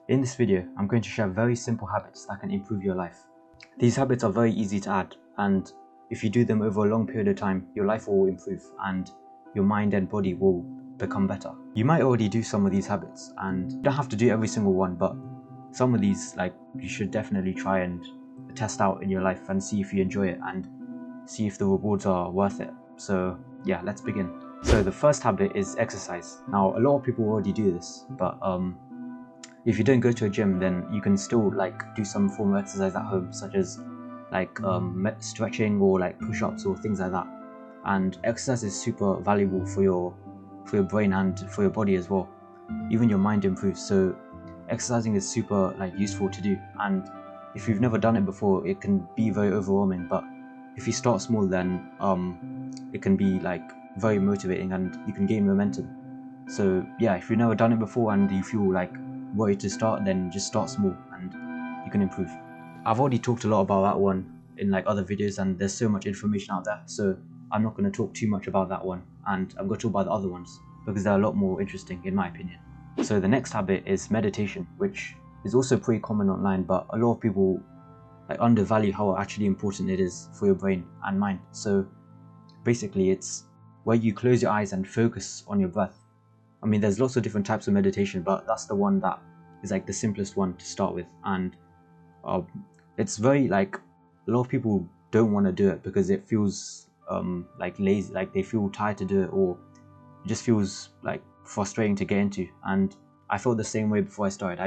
In this video, I'm going to share very simple habits that can improve your life. These habits are very easy to add, and if you do them over a long period of time, your life will improve and your mind and body will become better. You might already do some of these habits, and you don't have to do every single one, but some of these, you should definitely try and test out in your life and see if you enjoy it and see if the rewards are worth it. So yeah, let's begin. So the first habit is exercise. Now, a lot of people already do this, but if you don't go to a gym, then you can still do some form of exercise at home, such as stretching or push-ups or things like that. And exercise is super valuable for your brain and for your body as well. Even your mind improves. So exercising is super useful to do. And if you've never done it before, it can be very overwhelming. But if you start small, then it can be very motivating and you can gain momentum. So yeah, if you've never done it before and you feel worried to start, then just start small and you can improve. I've already talked a lot about that one in other videos, and there's so much information out there, so I'm not going to talk too much about that one, and I'm going to talk about the other ones because they're a lot more interesting in my opinion. So the next habit is meditation, which is also pretty common online, but a lot of people undervalue how actually important it is for your brain and mind. So basically it's where you close your eyes and focus on your breath. I mean, there's lots of different types of meditation, but that's the one that is the simplest one to start with. And it's very a lot of people don't want to do it because it feels lazy, they feel tired to do it, or it just feels frustrating to get into. And I felt the same way before I started.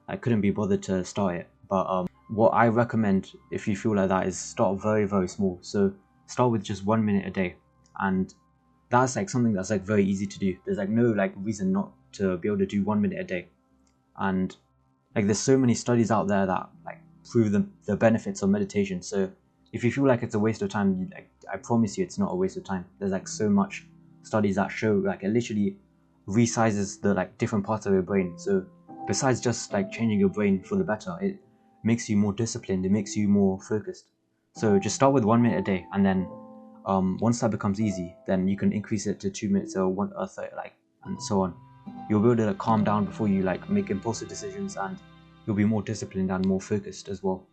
I couldn't be bothered to start it. But what I recommend if you feel like that is start very, very small. So start with just 1 minute a day, and that's something that's very easy to do. There's no reason not to be able to do 1 minute a day. And there's so many studies out there that prove the benefits of meditation. So if you feel it's a waste of time, I promise you it's not a waste of time. There's so much studies that show it literally resizes the different parts of your brain. So besides just changing your brain for the better, it makes you more disciplined, it makes you more focused. So just start with 1 minute a day, and then once that becomes easy, then you can increase it to 2 minutes or 1 or 30, and so on. You'll be able to calm down before you make impulsive decisions, and you'll be more disciplined and more focused as well.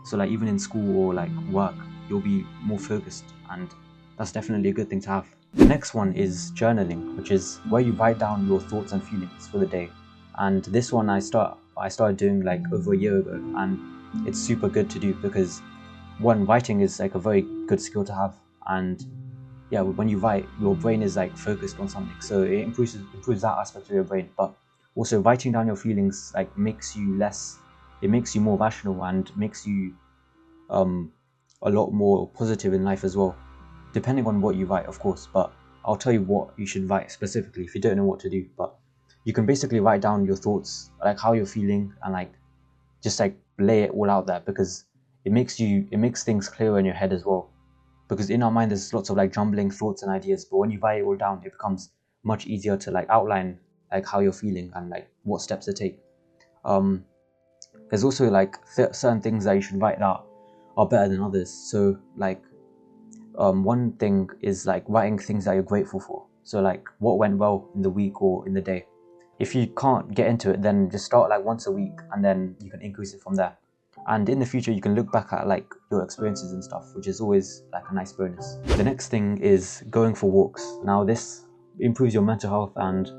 So even in school or work, you'll be more focused, and that's definitely a good thing to have. The next one is journaling, which is where you write down your thoughts and feelings for the day. And this one I started doing over a year ago, and it's super good to do because one, writing is a very good skill to have, and yeah, when you write, your brain is focused on something, so it improves that aspect of your brain. But also writing down your feelings makes you more rational and makes you a lot more positive in life as well, depending on what you write, of course. But I'll tell you what you should write specifically if you don't know what to do. But you can basically write down your thoughts, how you're feeling, and just lay it all out there, because it makes things clearer in your head as well. Because in our mind there's lots of jumbling thoughts and ideas, but when you write it all down, it becomes much easier to outline how you're feeling and what steps to take. There's also certain things that you should write that are better than others. So one thing is writing things that you're grateful for. So what went well in the week or in the day. If you can't get into it, then just start once a week, and then you can increase it from there. And in the future, you can look back at your experiences and stuff, which is always a nice bonus. The next thing is going for walks. Now this improves your mental health, and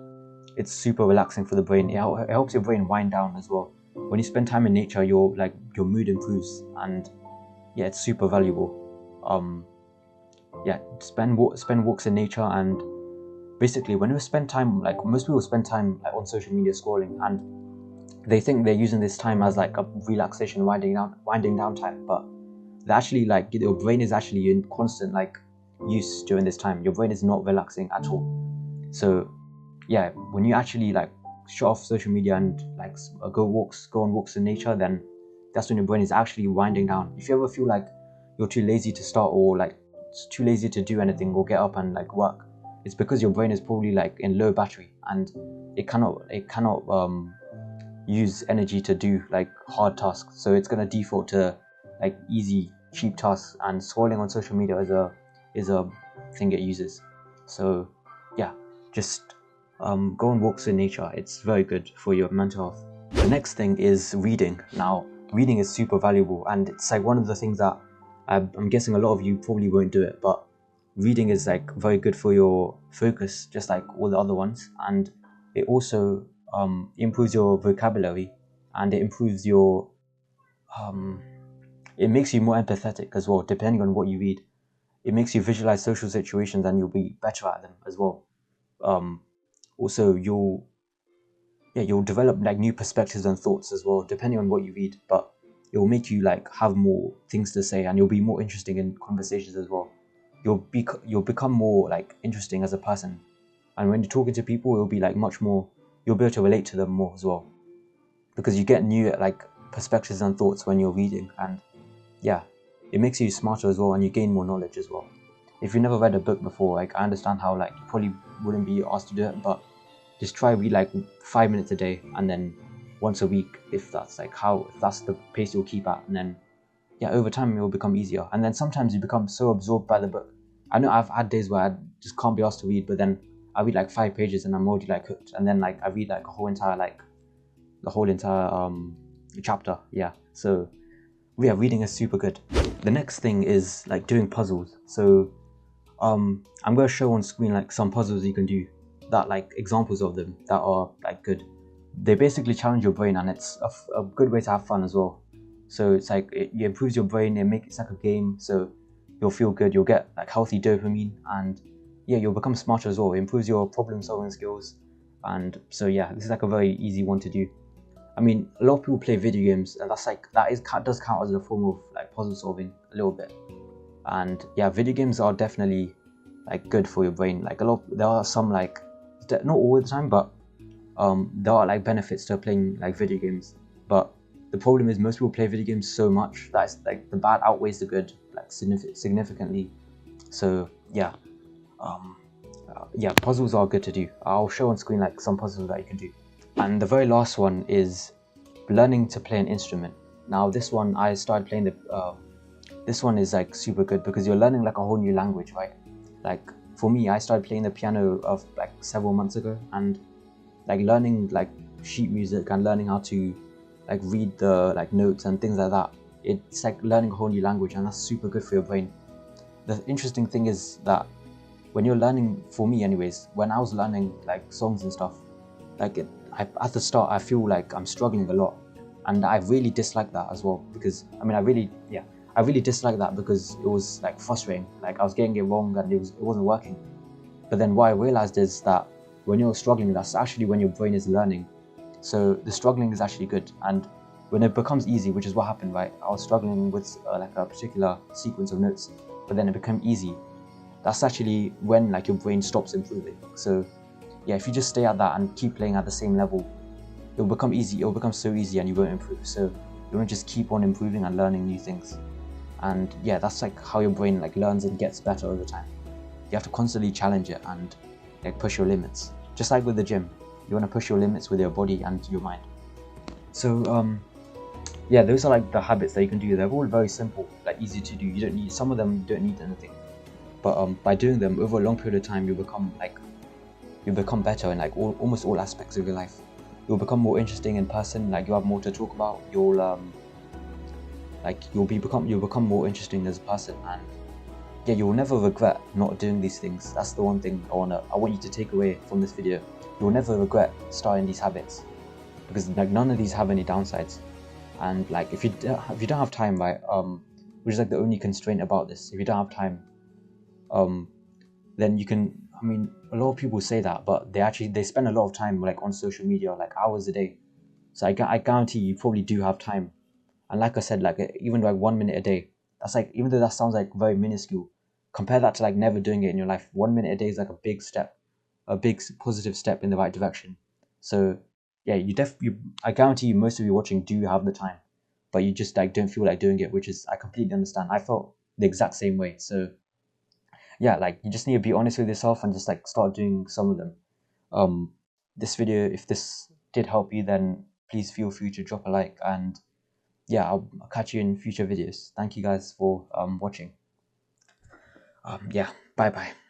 it's super relaxing for the brain. It helps your brain wind down as well. When you spend time in nature, your mood improves, and yeah, it's super valuable. Yeah, spend walks in nature, and basically when you spend time, most people spend time on social media scrolling, and they think they're using this time as a relaxation, winding down time, but they actually your brain is actually in constant use during this time. Your brain is not relaxing at all. So yeah, when you actually shut off social media and go on walks in nature, then that's when your brain is actually winding down. If you ever feel you're too lazy to start, or too lazy to do anything or get up and work, it's because your brain is probably in low battery, and it cannot use energy to do hard tasks. So it's going to default to easy, cheap tasks, and scrolling on social media is a thing it uses. So yeah, just go on walks in nature. It's very good for your mental health. The next thing is reading. Now, reading is super valuable, and it's like one of the things that I'm guessing a lot of you probably won't do it, but reading is like very good for your focus, just like all the other ones, and it also improves your vocabulary, and it improves your it makes you more empathetic as well, depending on what you read. It makes you visualize social situations, and you'll be better at them as well. Also, you'll develop like new perspectives and thoughts as well, depending on what you read. But it will make you like have more things to say, and you'll be more interesting in conversations as well. You'll become more like interesting as a person, and when you're talking to people, it'll be like much more. You'll be able to relate to them more as well, because you get new like perspectives and thoughts when you're reading, and yeah, it makes you smarter as well, and you gain more knowledge as well. If you've never read a book before, like I understand how like you probably wouldn't be asked to do it, but just try read like 5 minutes a day, and then once a week, if that's the pace you'll keep at, and then yeah, over time it will become easier. And then sometimes you become so absorbed by the book. I know I've had days where I just can't be asked to read, but then I read like 5 pages and I'm already like hooked, and then like I read like the whole entire chapter. Yeah, so yeah, reading is super good. The next thing is like doing puzzles. So I'm going to show on screen like some puzzles you can do, that like examples of them that are like good. They basically challenge your brain, and it's a good way to have fun as well. So it's like it improves your brain, it's like a game, so you'll feel good, you'll get like healthy dopamine, and yeah, you'll become smarter as well. It improves your problem solving skills, and so yeah, this is like a very easy one to do. I mean, a lot of people play video games, and does count as a form of like puzzle solving a little bit. And yeah, video games are definitely like good for your brain. Like there are some like not all the time, but there are like benefits to playing like video games. But the problem is most people play video games so much that it's like the bad outweighs the good like significantly. So yeah, puzzles are good to do. I'll show on screen like some puzzles that you can do. And the very last one is learning to play an instrument. Now this one I started playing this one is like super good because you're learning like a whole new language, right? Like for me, I started playing the piano of like several months ago, and like learning like sheet music and learning how to like read the like notes and things like that. It's like learning a whole new language, and that's super good for your brain. The interesting thing is that when you're learning, for me anyways, when I was learning like songs and stuff, like at the start I feel like I'm struggling a lot, and I really dislike that as well, because I mean I really dislike that because it was like frustrating. Like I was getting it wrong and it wasn't working. But then what I realized is that when you're struggling, that's actually when your brain is learning. So the struggling is actually good, and when it becomes easy, which is what happened, right? I was struggling with like a particular sequence of notes, but then it became easy. That's actually when like your brain stops improving. So yeah, if you just stay at that and keep playing at the same level, it'll become easy. It'll become so easy, and you won't improve. So you want to just keep on improving and learning new things. And yeah, that's like how your brain like learns and gets better over time. You have to constantly challenge it and like push your limits. Just like with the gym, you want to push your limits with your body and your mind. So yeah, those are like the habits that you can do. They're all very simple, like easy to do. You don't need some of them. You don't need anything, but by doing them over a long period of time, you become better in like almost all aspects of your life. You'll become more interesting in person. Like you have more to talk about. You'll become more interesting as a person, and yeah, you'll never regret not doing these things. That's the one thing I want you to take away from this video. You'll never regret starting these habits, because like none of these have any downsides. And like if you don't have time, right, which is like the only constraint about this, if you don't have time, then you can, I mean, a lot of people say that, but they spend a lot of time like on social media, like hours a day. So I guarantee you probably do have time. And like I said, like even like 1 minute a day, that's like, even though that sounds like very minuscule, compare that to like never doing it in your life. 1 minute a day is like a big step, a big positive step in the right direction. So yeah, I guarantee you most of you watching do have the time, but you just like don't feel like doing it, which is, I completely understand. I felt the exact same way. So yeah, like you just need to be honest with yourself and just like start doing some of them. This video, if this did help you, then please feel free to drop a like, and yeah, I'll catch you in future videos. Thank you guys for watching. Yeah, bye bye.